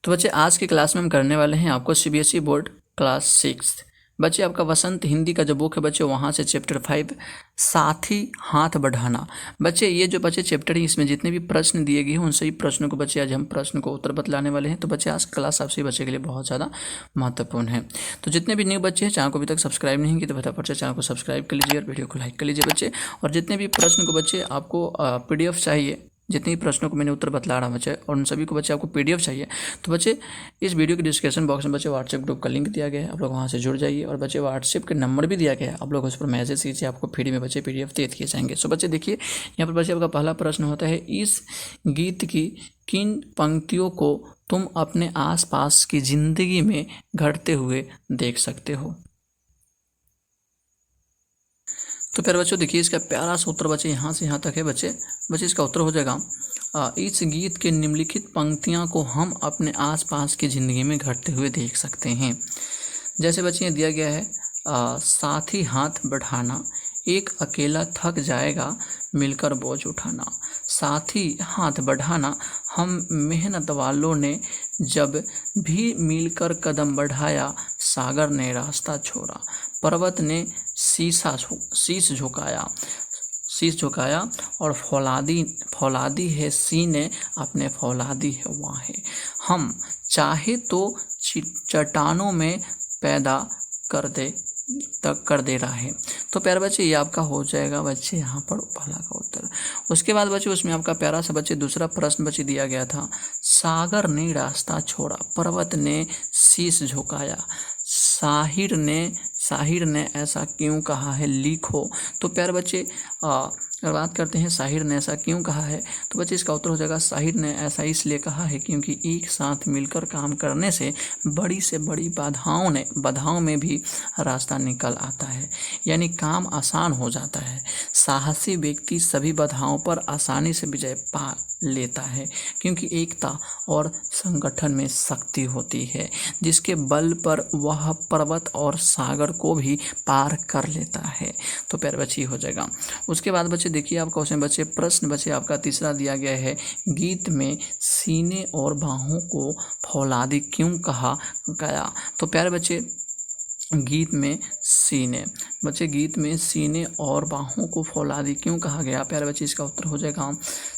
तो बच्चे आज की क्लास में हम करने वाले हैं आपको सीबीएसई बोर्ड क्लास 6। बच्चे आपका वसंत हिंदी का जो बुक है बच्चे वहाँ से चैप्टर 5 साथी हाथ बढ़ाना। बच्चे ये जो बच्चे चैप्टर है इसमें जितने भी प्रश्न दिए गए हैं उन सभी प्रश्नों को बच्चे आज हम प्रश्न को उत्तर बतलाने वाले हैं। तो बच्चे आज क्लास आप सभी बच्चे के लिए बहुत ज़्यादा महत्वपूर्ण है। तो जितने भी न्यू बच्चे हैं चैनल को अभी तक सब्सक्राइब नहीं किए तो फटाफट से चैनल को सब्सक्राइब कर लीजिए और वीडियो को लाइक कर लीजिए बच्चे। और जितने भी प्रश्न को बच्चे आपको PDF चाहिए, जितने भी प्रश्नों को मैंने उत्तर बतला रहा बच्चे और उन सभी को बच्चे आपको PDF चाहिए तो बच्चे इस वीडियो के डिस्क्रिप्शन बॉक्स में बच्चे व्हाट्सएप ग्रुप का लिंक दिया गया है, आप लोग वहाँ से जुड़ जाइए। और बच्चे व्हाट्सएप के नंबर भी दिया गया है, आप लोग उस पर मैसेज कीजिए, आपको फ्री में बच्चे PDF दे दिए जाएंगे। सो बच्चे देखिए यहाँ पर बच्चे आपका पहला प्रश्न होता है, इस गीत की किन पंक्तियों को तुम अपने आसपास की जिंदगी में घटते हुए देख सकते हो। तो प्यारे बच्चों देखिए इसका प्यारा सा उत्तर बच्चे यहाँ से यहाँ तक है बच्चे इसका उत्तर हो जाएगा इस गीत के निम्नलिखित पंक्तियाँ को हम अपने आसपास की ज़िंदगी में घटते हुए देख सकते हैं। जैसे बच्चे दिया गया है साथी हाथ बढ़ाना, एक अकेला थक जाएगा मिलकर बोझ उठाना। साथी हाथ बढ़ाना, हम मेहनत वालों ने जब भी मिलकर कदम बढ़ाया, सागर ने रास्ता छोड़ा, पर्वत ने शीश झुकाया और फौलादी है सीने अपने फौलादी है वाहे। हम चाहे तो चट्टानों में पैदा कर दे रहा है। तो प्यारे बच्चे ये आपका हो जाएगा बच्चे यहाँ पर पहला का उत्तर। उसके बाद बच्चे उसमें आपका प्यारा सा बच्चे दूसरा प्रश्न बच्चे दिया गया था, सागर ने रास्ता छोड़ा, पर्वत ने शीश झुकाया, साहिर ने ऐसा क्यों कहा है लिखो। तो प्यारे बच्चे अगर बात करते हैं साहिर ने ऐसा क्यों कहा है तो बच्चे इसका उत्तर हो जाएगा साहिर ने ऐसा इसलिए कहा है क्योंकि एक साथ मिलकर काम करने से बड़ी बाधाओं में भी रास्ता निकल आता है, यानी काम आसान हो जाता है। साहसी व्यक्ति सभी बाधाओं पर आसानी से विजय पा लेता है क्योंकि एकता और संगठन में शक्ति होती है, जिसके बल पर वह पर्वत और सागर को भी पार कर लेता है। तो प्यारे बच्चे हो जाएगा। उसके बाद बच्चे देखिए आपका उसमें बच्चे प्रश्न बच्चे आपका तीसरा दिया गया है, गीत में सीने और बाहों को फौलादी क्यों कहा गया। तो प्यारे बच्चे गीत में सीने और बाहों को फौलादी क्यों कहा गया। प्यारे बच्चे इसका उत्तर हो जाएगा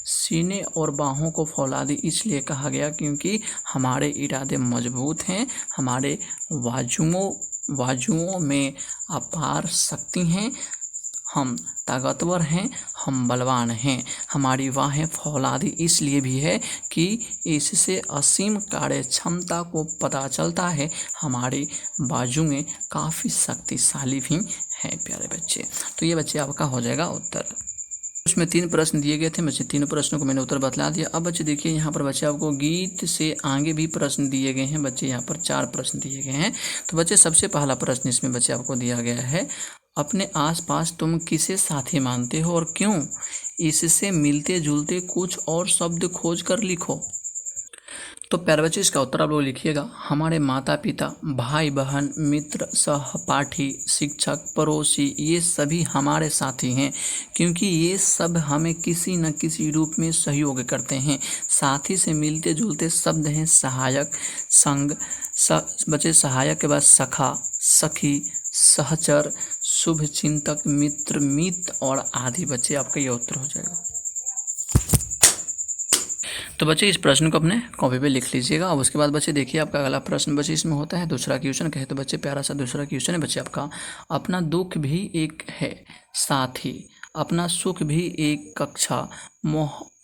सीने और बाहों को फौलादी इसलिए कहा गया क्योंकि हमारे इरादे मजबूत हैं, हमारे बाजुओं में अपार शक्ति हैं, हम ताकतवर हैं, हम बलवान हैं। हमारी बाहें फौलादी इसलिए भी है कि इससे असीम कार्य क्षमता को पता चलता है, हमारी बाजुएं काफ़ी शक्तिशाली भी हैं। प्यारे बच्चे तो ये बच्चे आपका हो जाएगा उत्तर। उसमें 3 प्रश्न दिए गए थे बच्चे, 3 प्रश्नों को मैंने उत्तर बतला दिया। अब बच्चे देखिए यहाँ पर बच्चे आपको गीत से आगे भी प्रश्न दिए गए हैं बच्चे, यहाँ पर 4 प्रश्न दिए गए हैं। तो बच्चे सबसे पहला प्रश्न इसमें बच्चे आपको दिया गया है, अपने आसपास तुम किसे साथी मानते हो और क्यों। इससे मिलते जुलते कुछ और शब्द खोज कर लिखो। तो प्यारे बच्चे इसका उत्तर आप लोग लिखिएगा, हमारे माता पिता, भाई बहन, मित्र, सहपाठी, शिक्षक, पड़ोसी ये सभी हमारे साथी हैं क्योंकि ये सब हमें किसी न किसी रूप में सहयोग करते हैं। साथी से मिलते जुलते शब्द हैं सहायक, संग, बच्चे सहायक के बाद सखा, सखी, सहचर, शुभ चिंतक, मित्र, मित और आदि। बच्चे आपका ये उत्तर हो जाएगा। तो बच्चे इस प्रश्न को अपने कॉपी पे लिख लीजिएगा। अब उसके बाद बच्चे देखिए आपका अगला प्रश्न बच्चे इसमें होता है दूसरा क्वेश्चन कहे तो बच्चे प्यारा सा दूसरा क्वेश्चन है बच्चे आपका, अपना दुख भी एक है साथी, अपना सुख भी एक कक्षा,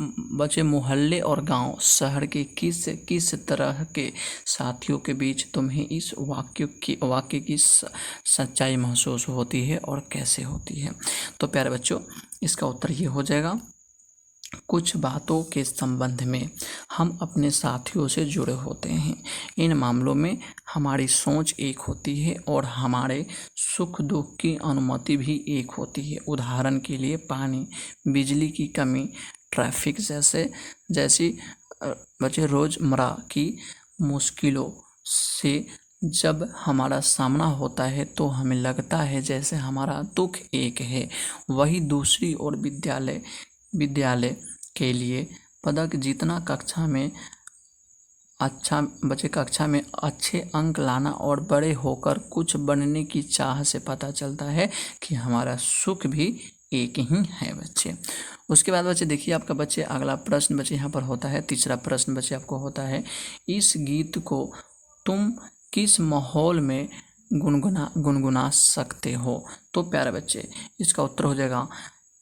बच्चे मोहल्ले और गांव शहर के किस तरह के साथियों के बीच तुम्हें इस वाक्य की सच्चाई महसूस होती है और कैसे होती है। तो प्यारे बच्चों इसका उत्तर ये हो जाएगा, कुछ बातों के संबंध में हम अपने साथियों से जुड़े होते हैं, इन मामलों में हमारी सोच एक होती है और हमारे सुख दुख की अनुमति भी एक होती है। उदाहरण के लिए पानी, बिजली की कमी, ट्रैफिक जैसी बच्चे रोज़मर्रा की मुश्किलों से जब हमारा सामना होता है तो हमें लगता है जैसे हमारा दुख एक है। वही दूसरी ओर विद्यालय के लिए पदक जीतना, कक्षा में बच्चे कक्षा में अच्छे अंक लाना और बड़े होकर कुछ बनने की चाह से पता चलता है कि हमारा सुख भी एक ही है बच्चे। उसके बाद बच्चे देखिए आपका बच्चे अगला प्रश्न बच्चे यहाँ पर होता है, तीसरा प्रश्न बच्चे आपको होता है, इस गीत को तुम किस माहौल में गुनगुना सकते हो। तो प्यारे बच्चे इसका उत्तर हो जाएगा,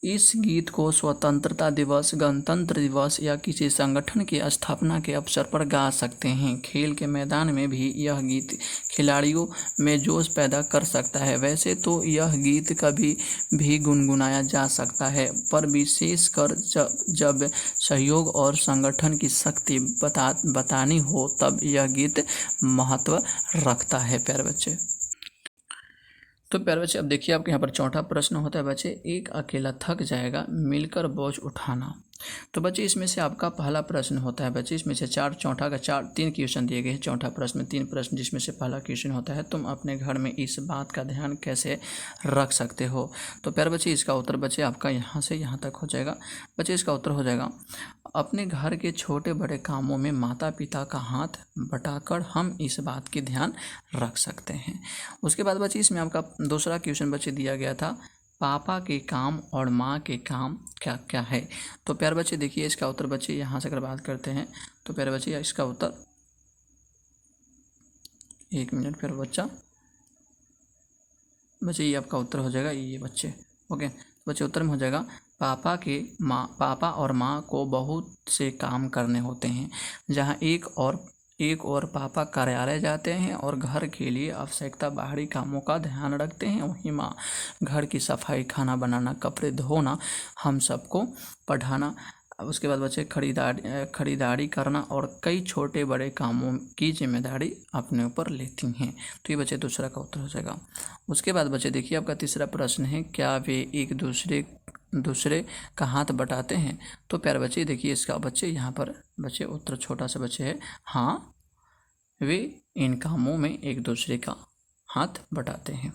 इस गीत को स्वतंत्रता दिवस, गणतंत्र दिवस या किसी संगठन की स्थापना के अवसर पर गा सकते हैं। खेल के मैदान में भी यह गीत खिलाड़ियों में जोश पैदा कर सकता है। वैसे तो यह गीत कभी भी गुनगुनाया जा सकता है, पर विशेषकर जब सहयोग और संगठन की शक्ति बतानी हो तब यह गीत महत्व रखता है प्यारे बच्चे। तो प्यारे बच्चे अब देखिए आपके यहाँ पर चौथा प्रश्न होता है बच्चे, एक अकेला थक जाएगा मिलकर बोझ उठाना। तो बच्चे इसमें से आपका पहला प्रश्न होता है बच्चे, इसमें से तीन क्वेश्चन दिए गए हैं। चौथा प्रश्न में 3 प्रश्न, जिसमें से पहला क्वेश्चन होता है, तुम अपने घर में इस बात का ध्यान कैसे रख सकते हो। तो प्यारे बच्चे इसका उत्तर बच्चे आपका यहाँ से यहाँ तक हो जाएगा। बच्चे इसका उत्तर हो जाएगा, अपने घर के छोटे बड़े कामों में माता पिता का हाथ बटाकर हम इस बात की ध्यान रख सकते हैं। उसके बाद बच्चे इसमें आपका दूसरा क्वेश्चन बच्चे दिया गया था, पापा के काम और माँ के काम क्या क्या है। तो प्यारे बच्चे देखिए इसका उत्तर बच्चे यहाँ से अगर बात करते हैं तो प्यारे बच्चे इसका उत्तर, एक मिनट प्यारे बच्चे ये आपका उत्तर हो जाएगा ये बच्चे। ओके बच्चे उत्तर में हो जाएगा, पापा और माँ को बहुत से काम करने होते हैं। जहाँ एक और पापा कार्यालय जाते हैं और घर के लिए आवश्यकता बाहरी कामों का ध्यान रखते हैं, वहीं माँ घर की सफाई, खाना बनाना, कपड़े धोना, हम सबको पढ़ाना, उसके बाद बच्चे खरीदारी करना और कई छोटे बड़े कामों की जिम्मेदारी अपने ऊपर लेती हैं। तो ये बच्चे दूसरा का उत्तर हो जाएगा। उसके बाद बच्चे देखिए आपका तीसरा प्रश्न है, क्या वे एक दूसरे का हाथ बटाते हैं। तो प्यारे बच्चे देखिए इसका बच्चे यहाँ पर बच्चे उत्तर छोटा सा बच्चे है, हाँ वे इन कामों में एक दूसरे का हाथ बटाते हैं।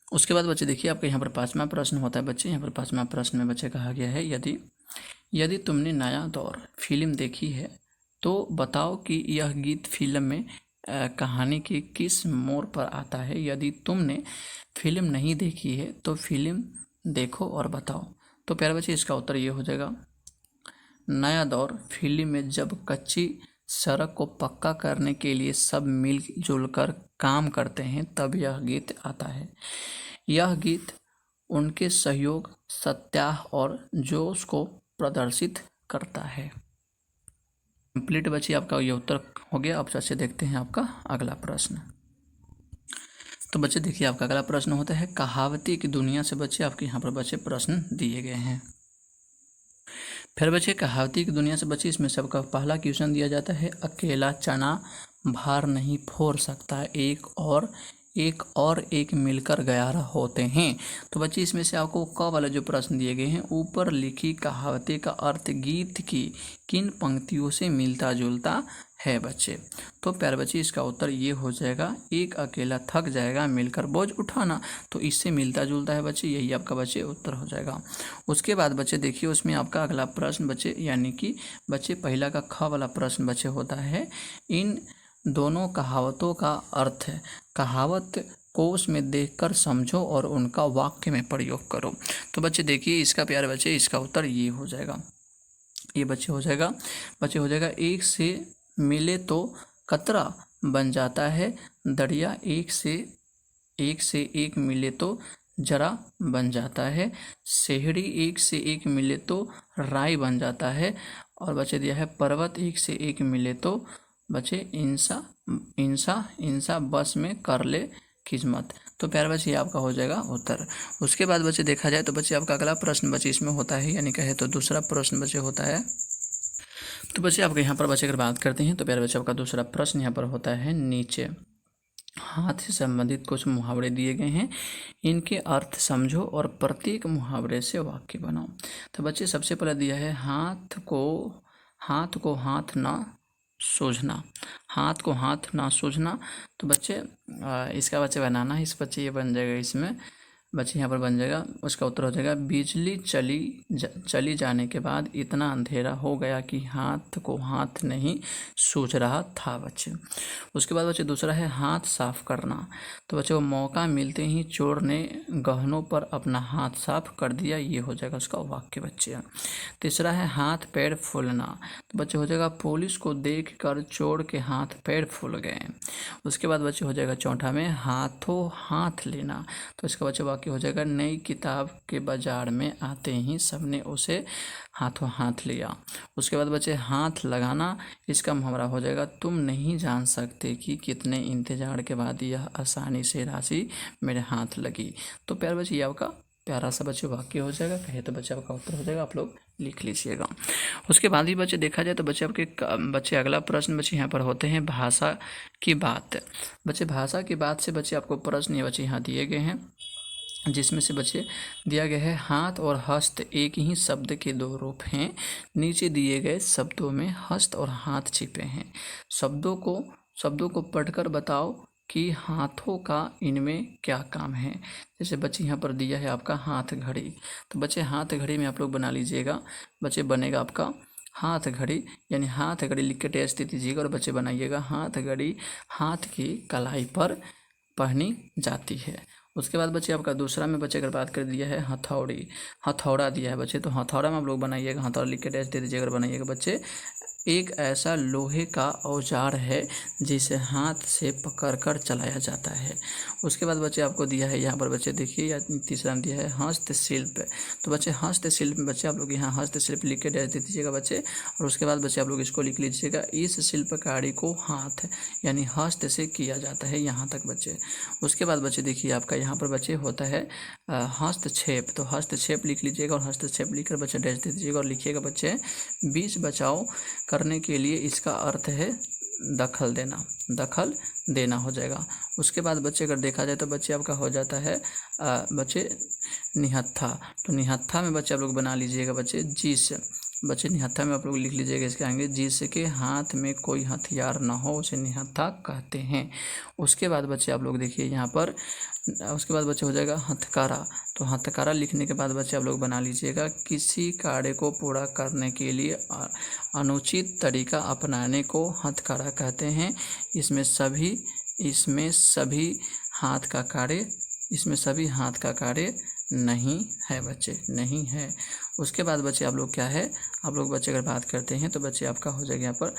उसके बाद बच्चे देखिए आपका यहाँ पर 5वां प्रश्न होता है बच्चे, यहाँ पर 5वां प्रश्न में बच्चे कहा गया है, यदि तुमने नया दौर फिल्म देखी है तो बताओ कि यह गीत फिल्म में कहानी के किस मोड़ पर आता है। यदि तुमने फिल्म नहीं देखी है तो फिल्म देखो और बताओ। तो प्यारे बच्चे इसका उत्तर ये हो जाएगा, नया दौर फिल्म में जब कच्ची सड़क को पक्का करने के लिए सब मिलजुल कर काम करते हैं तब यह गीत आता है। यह गीत उनके सहयोग, सत्याह और जोश को प्रदर्शित करता है। कंप्लीट बच्चे आपका ये उत्तर हो गया। अब से देखते हैं आपका अगला प्रश्न। तो बच्चे देखिए आपका अगला प्रश्न होता है, कहावती की दुनिया से बच्चे आपके यहाँ पर बच्चे प्रश्न दिए गए हैं। फिर बच्चे कहावती की दुनिया से बच्चे इसमें सबका पहला क्वेश्चन दिया जाता है, अकेला चना भार नहीं फोड़ सकता, एक मिलकर 11 होते हैं। तो बच्चे इसमें से आपको क वाला जो प्रश्न दिए गए हैं, ऊपर लिखी कहावतें का अर्थ गीत की किन पंक्तियों से मिलता जुलता है बच्चे। तो प्यारे बच्चे इसका उत्तर ये हो जाएगा, एक अकेला थक जाएगा मिलकर बोझ उठाना। तो इससे मिलता जुलता है बच्चे, यही आपका बच्चे उत्तर हो जाएगा। उसके बाद बच्चे देखिए उसमें आपका अगला प्रश्न बच्चे यानी कि बच्चे पहला का ख वाला प्रश्न बच्चे होता है, इन दोनों कहावतों का अर्थ है, कहावत को उसमें देखकर समझो और उनका वाक्य में प्रयोग करो। तो बच्चे देखिए इसका प्यारे बच्चे इसका उत्तर ये हो जाएगा, ये बच्चे हो जाएगा एक से मिले तो कतरा बन जाता है दरिया, एक से एक मिले तो जरा बन जाता है सेहड़ी, एक से एक मिले तो राई बन जाता है। और बच्चे दिया है पर्वत, एक से एक मिले तो बच्चे इंसा बस में कर ले किस्मत। तो प्यारे बच्चे ये आपका हो जाएगा उत्तर। उसके बाद बच्चे देखा जाए तो बच्चे आपका अगला प्रश्न बच्चे इसमें होता है, यानी कहे तो दूसरा प्रश्न बच्चे होता है। तो बच्चे आपके यहाँ पर बच्चे अगर बात करते हैं तो प्यारे बच्चे आपका दूसरा प्रश्न यहाँ पर होता है, नीचे हाथ से संबंधित कुछ मुहावरे दिए गए हैं, इनके अर्थ समझो और प्रत्येक मुहावरे से वाक्य बनाओ। तो बच्चे सबसे पहले दिया है, हाथ को हाथ ना सूझना, हाथ को हाथ ना सूझना। तो बच्चे इसका बच्चे बनाना है, इस बच्चे ये बन जाएगा इसमें, बच्चे यहाँ पर बन जाएगा, उसका उत्तर हो जाएगा बिजली चली जाने के बाद इतना अंधेरा हो गया कि हाथ को हाथ नहीं सूझ रहा था बच्चे। उसके बाद बच्चे दूसरा है हाथ साफ करना। तो बच्चे वो मौका मिलते ही चोर ने गहनों पर अपना हाथ साफ कर दिया, ये हो जाएगा उसका वाक्य बच्चे। तीसरा है हाथ पैर फूलना। तो बच्चे हो जाएगा पुलिस को देख कर चोर के हाथ पैर फूल गए। उसके बाद बच्चे हो जाएगा चौथा में हाथों हाथ लेना। तो इसका बच्चे वाक्य हो जाएगा नई किताब के बाजार में आते ही सबने उसे हाथों हाथ लिया। उसके बाद बच्चे हाथ लगाना, इसका मुहावरा हो जाएगा तुम नहीं जान सकते कि कितने इंतजार के बाद यह आसानी से राशि मेरे हाथ लगी। तो प्यारे बच्चे ये आपका प्यारा सा बच्चे वाक्य हो जाएगा, कहे तो बच्चे आपका उत्तर हो जाएगा, आप लोग लिख लीजिएगा। उसके बाद ही बच्चे देखा जाए तो बच्चे आपके बच्चे अगला प्रश्न बच्चे यहाँ पर होते हैं भाषा की बात। बच्चे भाषा की बात से बच्चे आपको प्रश्न ये बच्चे यहाँ दिए गए हैं, जिसमें से बच्चे दिया गया है हाथ और हस्त एक ही शब्द के दो रूप हैं। नीचे दिए गए शब्दों में हस्त और हाथ छिपे हैं। शब्दों को पढ़कर बताओ कि हाथों का इनमें क्या काम है। जैसे बच्चे यहाँ पर दिया है आपका हाथ घड़ी। तो बच्चे हाथ घड़ी में आप लोग बना लीजिएगा, बच्चे बनेगा आपका हाथ घड़ी, यानी हाथ घड़ी लिख के टेस्ट दे दीजिएगा और बच्चे बनाइएगा हाथ घड़ी हाथ की कलाई पर पहनी जाती है। उसके बाद बच्चे आपका दूसरा में बच्चे अगर बात कर दिया है हथौड़ी, हथौड़ा दिया है बच्चे, तो हथौड़ा में आप लोग बनाइएगा, हथौड़ा लिख के टेस्ट दे दीजिएगा और बनाइएगा बच्चे एक ऐसा लोहे का औजार है जिसे हाथ से पकड़कर चलाया जाता है। उसके बाद बच्चे आपको दिया है यहाँ पर बच्चे देखिए, या तीसरा में दिया है हस्तशिल्प। तो बच्चे हस्तशिल्प में बच्चे आप लोग यहाँ हस्तशिल्प लिख के दे दीजिएगा बच्चे, और उसके बाद बच्चे आप लोग इसको लिख लीजिएगा इस शिल्पकारी को हाथ यानी हस्त से किया जाता है, यहाँ तक बच्चे। उसके बाद बच्चे देखिए आपका यहाँ पर बच्चे होता है हस्तक्षेप। तो हस्तक्षेप लिख लीजिएगा और हस्तक्षेप लिखकर बच्चे डैश दे दीजिएगा और लिखिएगा बच्चे बीच बचाव करने के लिए इसका अर्थ है दखल देना हो जाएगा। उसके बाद बच्चे अगर देखा जाए तो बच्चे आपका हो जाता है बच्चे निहत्था। तो निहत्था में बच्चे आप लोग बना लीजिएगा बच्चे जिस, बच्चे निहत्था में आप लोग लिख लीजिएगा इसके आगे जिसके हाथ में कोई हथियार ना हो उसे निहत्था कहते हैं। उसके बाद बच्चे आप लोग देखिए यहाँ पर, उसके बाद बच्चे हो जाएगा हथकरा। तो हथकरा लिखने के बाद बच्चे आप लोग बना लीजिएगा किसी कार्य को पूरा करने के लिए अनुचित तरीका अपनाने को हथकरा कहते हैं। इसमें सभी हाथ का कार्य नहीं है बच्चे, नहीं है। उसके बाद बच्चे आप लोग क्या है, आप लोग बच्चे अगर बात करते हैं तो बच्चे आपका हो जाएगा यहाँ पर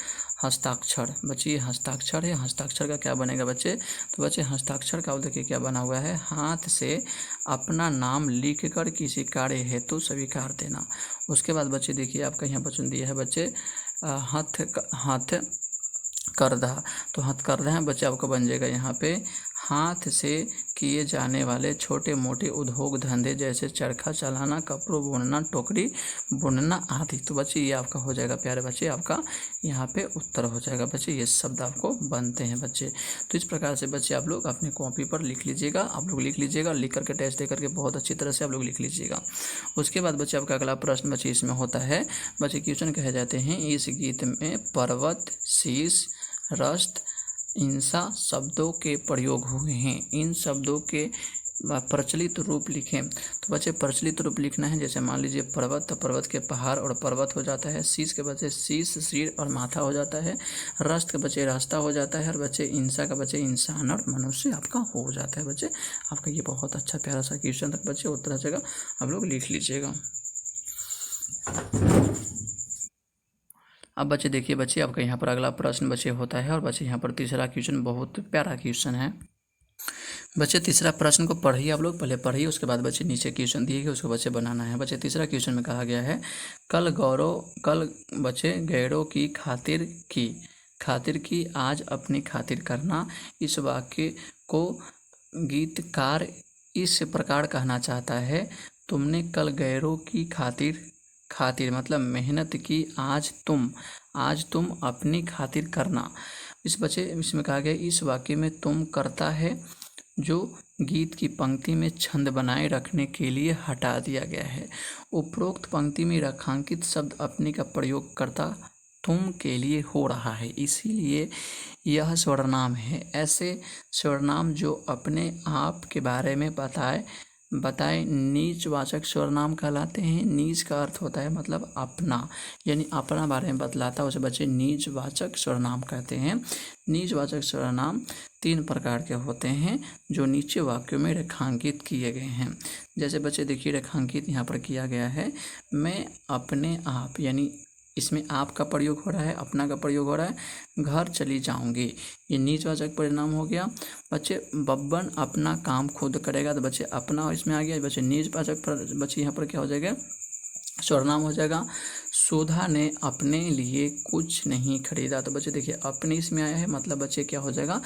हस्ताक्षर। बच्चे ये हस्ताक्षर है, हस्ताक्षर का क्या बनेगा बच्चे, तो बच्चे हस्ताक्षर का देखिए क्या बना हुआ है, हाथ से अपना नाम लिख कर किसी कार्य हेतु स्वीकार देना। उसके बाद बच्चे देखिए आपका यहाँ पर दिया है बच्चे हथकरघा। तो हथकरघा बच्चे आपका बन जाएगा यहाँ पे हाथ से किए जाने वाले छोटे मोटे उद्योग धंधे जैसे चरखा चलाना, कपड़ों बुनना, टोकरी बुनना आदि। तो बच्चे ये आपका हो जाएगा प्यारे बच्चे, आपका यहाँ पे उत्तर हो जाएगा बच्चे, ये शब्द आपको बनते हैं बच्चे। तो इस प्रकार से बच्चे आप लोग अपनी कॉपी पर लिख लीजिएगा, आप लोग लिख लीजिएगा, लिख करके टेस्ट दे करके बहुत अच्छी तरह से आप लोग लिख लीजिएगा। उसके बाद बच्चे आपका अगला प्रश्न बच्चे इसमें होता है बच्चे क्वेश्चन कहे जाते हैं इस गीत में पर्वत, शीश, रस्त, इंसा शब्दों के प्रयोग हुए हैं, इन शब्दों के प्रचलित रूप लिखें। तो बच्चे प्रचलित रूप लिखना है, जैसे मान लीजिए पर्वत, तो पर्वत के पहाड़ और पर्वत हो जाता है। शीश के बच्चे शीश सिर और माथा हो जाता है। रस्त के बच्चे रास्ता हो जाता है, और बच्चे इंसा का बच्चे इंसान और मनुष्य आपका हो जाता है बच्चे। आपका ये बहुत अच्छा प्यारा सा क्वेश्चन तक बच्चे उत्तर आ जाएगा, आप लोग लिख लीजिएगा। अब बच्चे देखिए बच्चे आपका यहाँ पर अगला प्रश्न बच्चे होता है, और बच्चे यहाँ पर तीसरा क्वेश्चन बहुत प्यारा क्वेश्चन है बच्चे। तीसरा प्रश्न को पढ़िए, आप लोग पहले पढ़िए, उसके बाद बच्चे नीचे क्वेश्चन दिए गए उसको बच्चे बनाना है। बच्चे तीसरा क्वेश्चन में कहा गया है कल बच्चे गैरों की खातिर की आज अपनी खातिर करना। इस वाक्य को गीतकार इस प्रकार कहना चाहता है तुमने कल गैरों की खातिर मतलब मेहनत की, आज तुम अपनी खातिर करना। इसमें कहा गया इस वाक्य में तुम करता है जो गीत की पंक्ति में छंद बनाए रखने के लिए हटा दिया गया है। उपरोक्त पंक्ति में रेखांकित शब्द अपनी का प्रयोग करता तुम के लिए हो रहा है, इसीलिए यह सर्वनाम है। ऐसे सर्वनाम जो अपने आप के बारे में बताए नीचवाचक सर्वनाम कहलाते हैं। नीच का अर्थ होता है मतलब अपना, यानी अपना बारे में बतलाता है, उसे बच्चे नीचवाचक सर्वनाम कहते हैं। नीचवाचक सर्वनाम 3 प्रकार के होते हैं जो नीचे वाक्यों में रेखांकित किए गए हैं। जैसे बच्चे देखिए रेखांकित यहाँ पर किया गया है, मैं अपने आप, यानी इसमें आप का प्रयोग हो रहा है, अपना का प्रयोग हो रहा है। घर चली जाऊंगी, ये नीचवाचक परिणाम हो गया। बच्चे बब्बन अपना काम खुद करेगा, तो बच्चे अपना इसमें आ गया। बच्चे नीचवाचक पर बच्चे यहाँ पर क्या हो जाएगा, सर्वनाम हो जाएगा। सुधा ने अपने लिए कुछ नहीं खरीदा, तो बच्चे देखिए अपने इसमें आया है, मतलब बच्चे क्या हो जाएगा,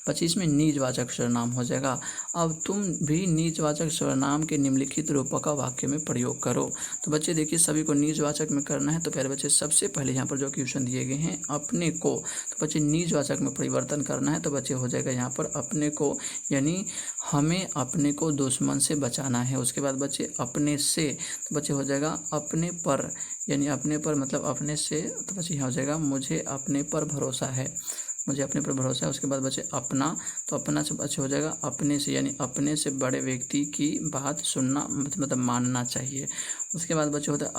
बच्चे इसमें नीचवाचक सर्वनाम हो जाएगा। अब तुम भी नीचवाचक सर्वनाम के निम्नलिखित रूपों का वाक्य में प्रयोग करो। तो बच्चे देखिए सभी को नीचवाचक में करना है। तो पहले बच्चे सबसे पहले यहाँ पर जो क्वेश्चन दिए गए हैं अपने को, तो बच्चे नीचवाचक में परिवर्तन करना है। तो बच्चे हो जाएगा यहाँ पर अपने को, यानी हमें अपने को दुश्मन से बचाना है। उसके बाद बच्चे अपने से, तो बच्चे हो जाएगा अपने पर, यानी अपने पर मतलब अपने से, तो बच्चे यहाँ हो जाएगा मुझे अपने पर भरोसा है, मुझे अपने पर भरोसा है। उसके बाद बच्चे अपना, तो अपना से बच्चे हो जाएगा अपने से, यानी अपने से बड़े व्यक्ति की बात सुनना मतलब मानना चाहिए। उसके बाद बच्चे होता है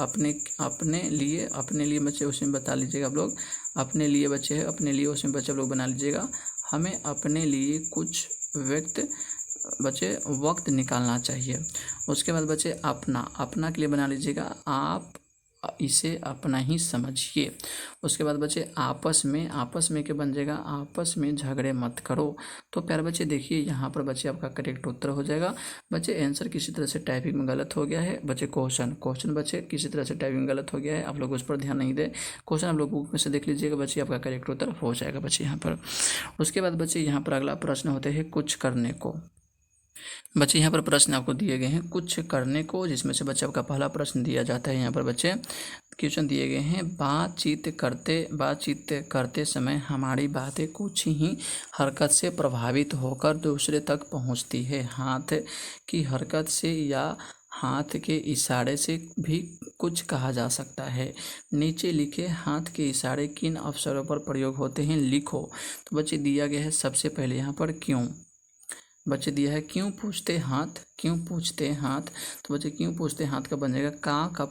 अपने लिए बच्चे उसमें बता लीजिएगा आप लोग, अपने लिए बच्चे है, अपने लिए उसमें बच्चे आप लोग बना लीजिएगा, हमें अपने लिए कुछ वक्त निकालना चाहिए। उसके बाद बच्चे अपना के लिए बना लीजिएगा आप इसे अपना ही समझिए। उसके बाद बच्चे आपस में क्या बन जाएगा, आपस में झगड़े मत करो। तो प्यारे बच्चे देखिए यहाँ पर बच्चे आपका करेक्ट उत्तर हो जाएगा। बच्चे आंसर किसी तरह से टाइपिंग में गलत हो गया है। बच्चे क्वेश्चन बच्चे किसी तरह से टाइपिंग गलत हो गया है, आप लोग उस पर ध्यान नहीं दें। क्वेश्चन आप लोग बुक में से देख लीजिएगा, बच्चे आपका करेक्ट उत्तर हो जाएगा बच्चे यहाँ पर। उसके बाद बच्चे यहाँ पर अगला प्रश्न होते हैं कुछ करने को। बच्चे यहाँ पर प्रश्न आपको दिए गए हैं कुछ करने को, जिसमें से बच्चे आपका पहला प्रश्न दिया जाता है। यहाँ पर बच्चे क्वेश्चन दिए गए हैं बातचीत करते समय हमारी बातें कुछ ही हरकत से प्रभावित होकर दूसरे तक पहुँचती है। हाथ की हरकत से या हाथ के इशारे से भी कुछ कहा जा सकता है। नीचे लिखे हाथ के इशारे किन अवसरों पर प्रयोग होते हैं लिखो। तो बच्चे दिया गया है सबसे पहले यहाँ पर क्यों, बच्चे दिया है क्यों पूछते हाथ, तो बच्चे क्यों पूछते हाथ का बन जाएगा का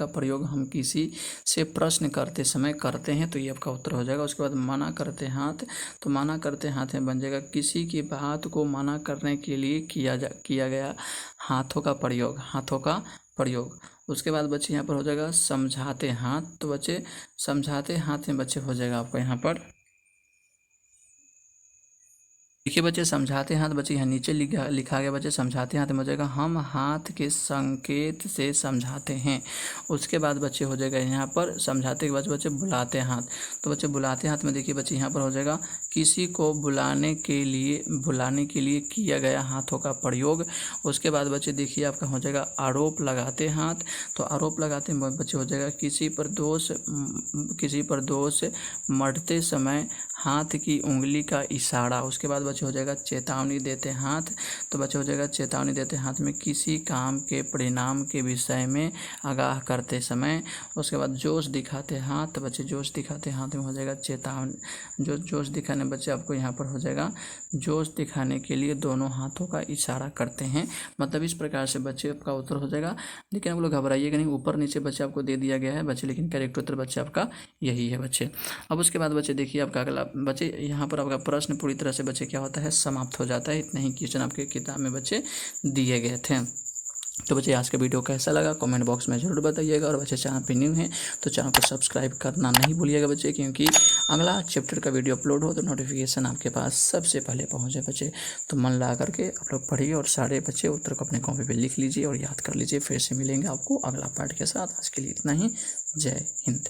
प्रयोग हम किसी से प्रश्न करते समय करते हैं, तो ये आपका उत्तर हो जाएगा। उसके बाद मना करते हाथ, तो मना करते हाथ में बन जाएगा किसी की बात को मना करने के लिए किया गया हाथों का प्रयोग। उसके बाद बच्चे यहाँ पर हो जाएगा समझाते हाथ, तो बच्चे समझाते हाथ में बच्चे हो जाएगा आपको यहाँ पर देखिए बच्चे समझाते हाथ, बच्चे यहाँ नीचे लिखा गया बच्चे समझाते हाथ में हो जाएगा हम हाथ के संकेत से समझाते हैं। उसके बाद बच्चे हो जाएगा यहाँ पर समझाते के बाद बच्चे बुलाते हाथ, तो बच्चे बुलाते हाथ में देखिए बच्चे यहाँ पर हो जाएगा किसी को बुलाने के लिए किया गया हाथों का प्रयोग। उसके बाद बच्चे देखिए आपका हो जाएगा आरोप लगाते हाथ, तो आरोप लगाते बच्चे हो जाएगा किसी पर दोष मढ़ते समय हाथ की उंगली का इशारा। उसके बाद बच्चे हो जाएगा चेतावनी देते हाथ, तो बच्चे हो जाएगा चेतावनी देते हाथ में किसी काम के परिणाम के विषय में आगाह करते समय। उसके बाद जोश दिखाते हाथ, तो बच्चे जोश दिखाते हाथ में हो जाएगा चेतावनी, जो जोश दिखाने बच्चे आपको यहाँ पर हो जाएगा जोश दिखाने के लिए दोनों हाथों का इशारा करते हैं। मतलब इस प्रकार से बच्चे आपका उत्तर हो जाएगा। लेकिन आप लोग घबराइएगा नहीं, ऊपर नीचे बच्चे आपको दे दिया गया है बच्चे, लेकिन करेक्ट उत्तर बच्चे आपका यही है बच्चे। अब उसके बाद बच्चे देखिए आपका अगला बच्चे यहाँ पर आपका प्रश्न पूरी तरह से बच्चे क्या होता है समाप्त हो जाता है। इतने ही क्वेश्चन आपके किताब में बच्चे दिए गए थे। तो बच्चे आज का वीडियो कैसा लगा कमेंट बॉक्स में ज़रूर बताइएगा। और बच्चे चैनल पे न्यू हैं तो चैनल को सब्सक्राइब करना नहीं भूलिएगा बच्चे, क्योंकि अगला चैप्टर का वीडियो अपलोड हो तो नोटिफिकेशन आपके पास सबसे पहले पहुँचे बच्चे। तो मन लगा करके आप लोग पढ़िए और सारे बच्चे उत्तर को अपने कॉपी पे लिख लीजिए और याद कर लीजिए। फिर से मिलेंगे आपको अगला पार्ट के साथ। आज के लिए इतना ही। जय हिंद।